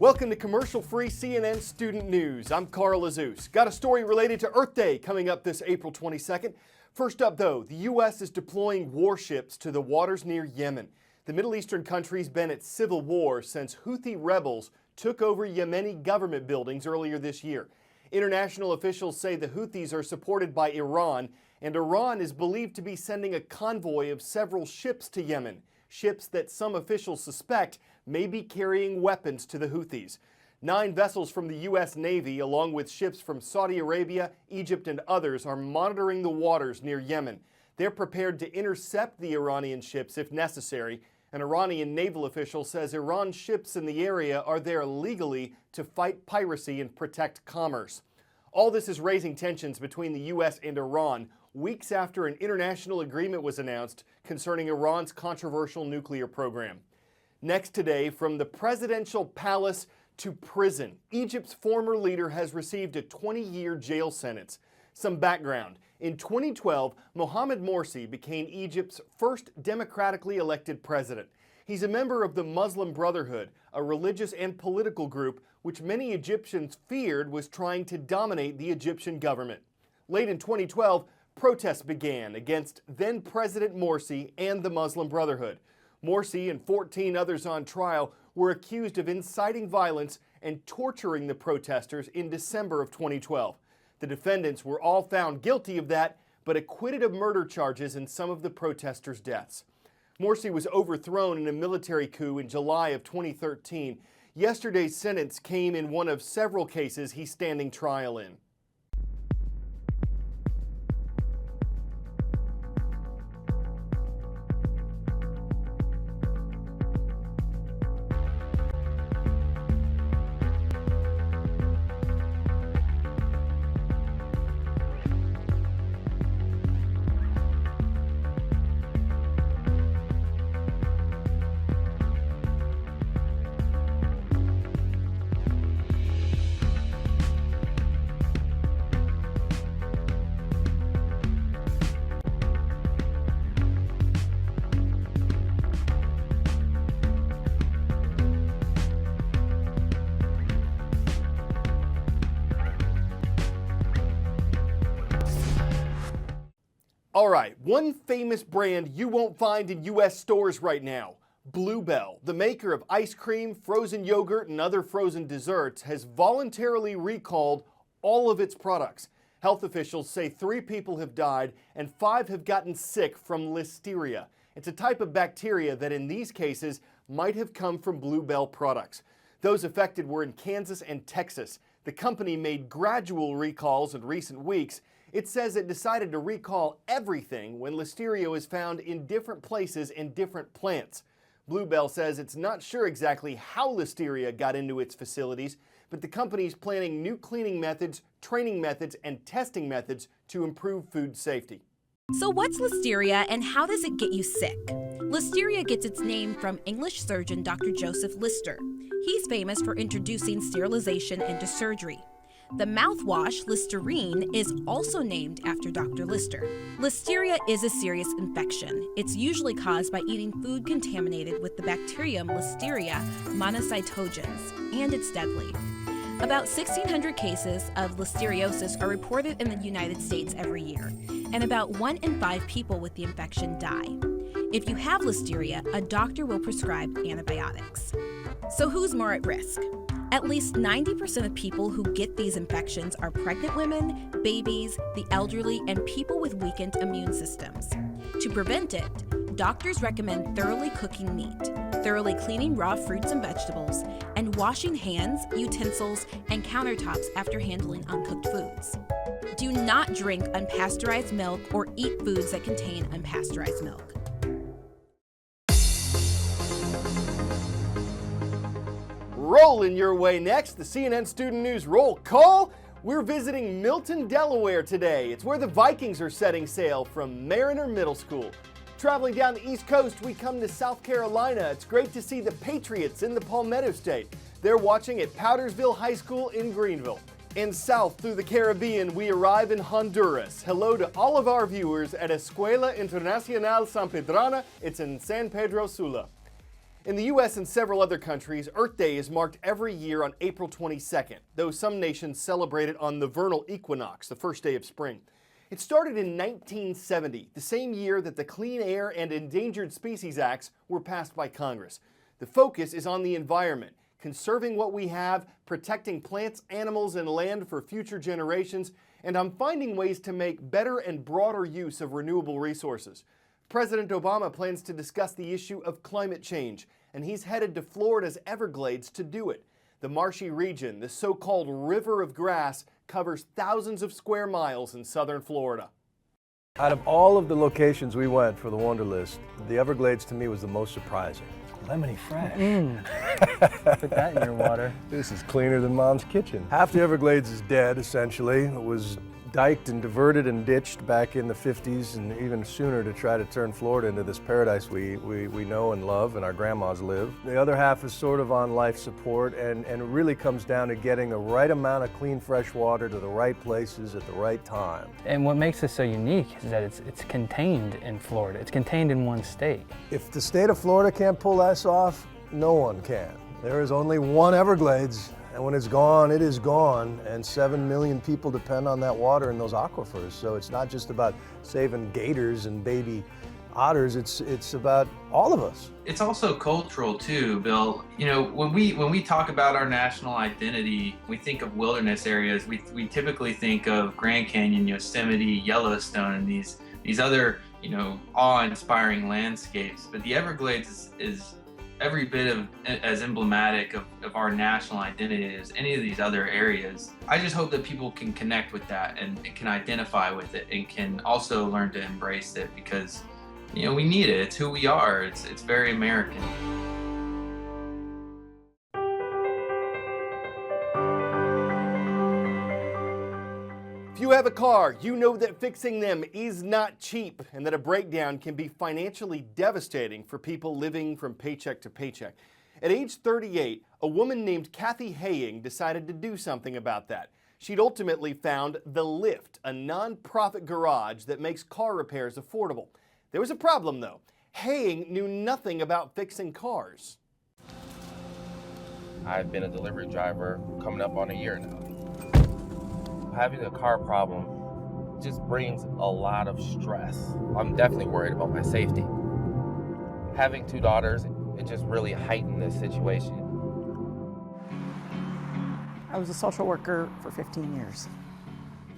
Welcome to commercial-free CNN Student News. I'm Carl Azus. Got a story related to Earth Day coming up this April 22nd. First up, though, the U.S. is deploying warships to the waters near Yemen. The Middle Eastern country's been at civil war since Houthi rebels took over Yemeni government buildings earlier this year. International officials say the Houthis are supported by Iran, and Iran is believed to be sending a convoy of several ships to Yemen, ships that some officials suspect may be carrying weapons to the Houthis. 9 vessels from the U.S. Navy, along with ships from Saudi Arabia, Egypt, and others, are monitoring the waters near Yemen. They're prepared to intercept the Iranian ships if necessary. An Iranian naval official says Iran's ships in the area are there legally to fight piracy and protect commerce. All this is raising tensions between the U.S. and Iran, weeks after an international agreement was announced concerning Iran's controversial nuclear program. Next today, from the presidential palace to prison, Egypt's former leader has received a 20-year jail sentence. Some background. In 2012, Mohamed Morsi became Egypt's first democratically elected president. He's a member of the Muslim Brotherhood, a religious and political group which many Egyptians feared was trying to dominate the Egyptian government. Late in 2012, protests began against then-President Morsi and the Muslim Brotherhood. Morsi and 14 others on trial were accused of inciting violence and torturing the protesters in December of 2012. The defendants were all found guilty of that, but acquitted of murder charges in some of the protesters' deaths. Morsi was overthrown in a military coup in July of 2013. Yesterday's sentence came in one of several cases he's standing trial in. All right, one famous brand you won't find in U.S. stores right now. Bluebell, the maker of ice cream, frozen yogurt, and other frozen desserts, has voluntarily recalled all of its products. Health officials say 3 people have died and 5 have gotten sick from listeria. It's a type of bacteria that in these cases might have come from Bluebell products. Those affected were in Kansas and Texas. The company made gradual recalls in recent weeks. It says it decided to recall everything when listeria is found in different places in different plants. Bluebell says it's not sure exactly how listeria got into its facilities, but the company is planning new cleaning methods, training methods, and testing methods to improve food safety. So what's listeria and how does it get you sick? Listeria gets its name from English surgeon Dr. Joseph Lister. He's famous for introducing sterilization into surgery. The mouthwash Listerine is also named after Dr. Lister. Listeria is a serious infection. It's usually caused by eating food contaminated with the bacterium Listeria monocytogenes, and it's deadly. About 1,600 cases of listeriosis are reported in the United States every year, and about 1 in 5 people with the infection die. If you have listeria, a doctor will prescribe antibiotics. So who's more at risk? At least 90% of people who get these infections are pregnant women, babies, the elderly, and people with weakened immune systems. To prevent it, doctors recommend thoroughly cooking meat, thoroughly cleaning raw fruits and vegetables, and washing hands, utensils, and countertops after handling uncooked foods. Do not drink unpasteurized milk or eat foods that contain unpasteurized milk. Rolling your way next, the CNN Student News Roll Call. We're visiting Milton, Delaware today. It's where the Vikings are setting sail from Mariner Middle School. Traveling down the East Coast, we come to South Carolina. It's great to see the Patriots in the Palmetto State. They're watching at Powdersville High School in Greenville. And south through the Caribbean, we arrive in Honduras. Hello to all of our viewers at Escuela Internacional San Pedrana. It's in San Pedro Sula. In the U.S. and several other countries, Earth Day is marked every year on April 22nd, though some nations celebrate it on the vernal equinox, the first day of spring. It started in 1970, the same year that the Clean Air and Endangered Species Acts were passed by Congress. The focus is on the environment, conserving what we have, protecting plants, animals, and land for future generations, and on finding ways to make better and broader use of renewable resources. President Obama plans to discuss the issue of climate change, and he's headed to Florida's Everglades to do it. The marshy region, the so-called River of Grass, covers thousands of square miles in southern Florida. Out of all of the locations we went for the Wanderlist, the Everglades to me was the most surprising. Lemony fresh. Put that in your water. This is cleaner than Mom's kitchen. Half the Everglades is dead, essentially. It was diked and diverted and ditched back in the 50s and even sooner to try to turn Florida into this paradise we know and love and our grandmas live. The other half is sort of on life support and it really comes down to getting the right amount of clean fresh water to the right places at the right time. And what makes this so unique is that it's contained in Florida. It's contained in one state. If the state of Florida can't pull this off, no one can. There is only one Everglades. And when it's gone, it is gone, and 7 million people depend on that water in those aquifers. So it's not just about saving gators and baby otters, it's about all of us. It's also cultural too, Bill. You know, when we talk about our national identity, we think of wilderness areas. We typically think of Grand Canyon, Yosemite, Yellowstone, and these other, you know, awe-inspiring landscapes. But the Everglades is every bit of as emblematic of our national identity as any of these other areas. I just hope that people can connect with that and can identify with it and can also learn to embrace it because, you know, we need it. It's who we are. It's very American. If you have a car, you know that fixing them is not cheap and that a breakdown can be financially devastating for people living from paycheck to paycheck. At age 38, a woman named Kathy Haying decided to do something about that. She'd ultimately found The Lift, a non-profit garage that makes car repairs affordable. There was a problem though. Haying knew nothing about fixing cars. I've been a delivery driver coming up on a year now. Having a car problem just brings a lot of stress. I'm definitely worried about my safety. Having 2 daughters, it just really heightened this situation. I was a social worker for 15 years.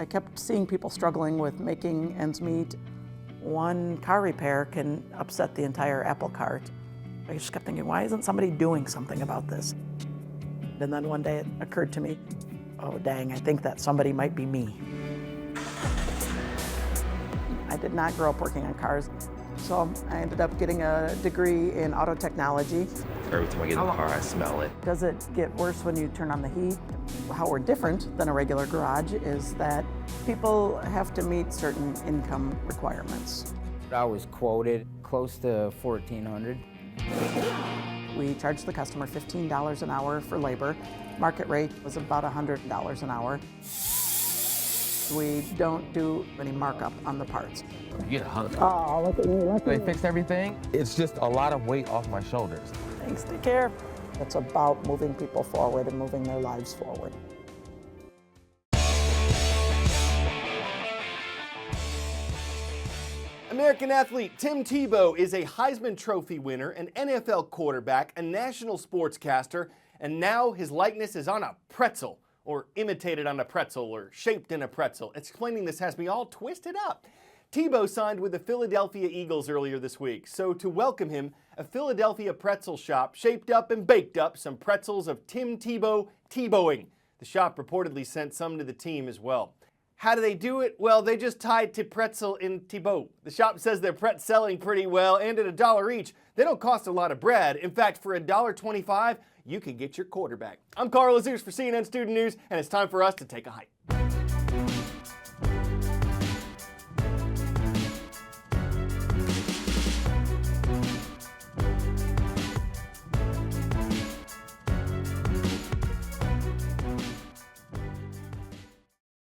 I kept seeing people struggling with making ends meet. One car repair can upset the entire apple cart. I just kept thinking, why isn't somebody doing something about this? And then one day it occurred to me, oh dang, I think that somebody might be me. I did not grow up working on cars, so I ended up getting a degree in auto technology. Every time I get in the car, I smell it. Does it get worse when you turn on the heat? How we're different than a regular garage is that people have to meet certain income requirements. I was quoted close to $1,400. We charge the customer $15 an hour for labor. Market rate was about $100 an hour. We don't do any markup on the parts. You get 100. Oh, look at you. They fixed everything. It's just a lot of weight off my shoulders. Thanks, take care. It's about moving people forward and moving their lives forward. American athlete Tim Tebow is a Heisman Trophy winner, an NFL quarterback, a national sportscaster, and now his likeness is on a pretzel, or imitated on a pretzel, or shaped in a pretzel. Explaining this has me all twisted up. Tebow signed with the Philadelphia Eagles earlier this week, so to welcome him, a Philadelphia pretzel shop shaped up and baked up some pretzels of Tim Tebow Tebowing. The shop reportedly sent some to the team as well. How do they do it? Well, they just tied to pretzel in Tebow. The shop says they're selling pretty well, and at $1 each, they don't cost a lot of bread. In fact, for $1.25, you can get your quarterback. I'm Carl Azus for CNN Student News, and it's time for us to take a hike.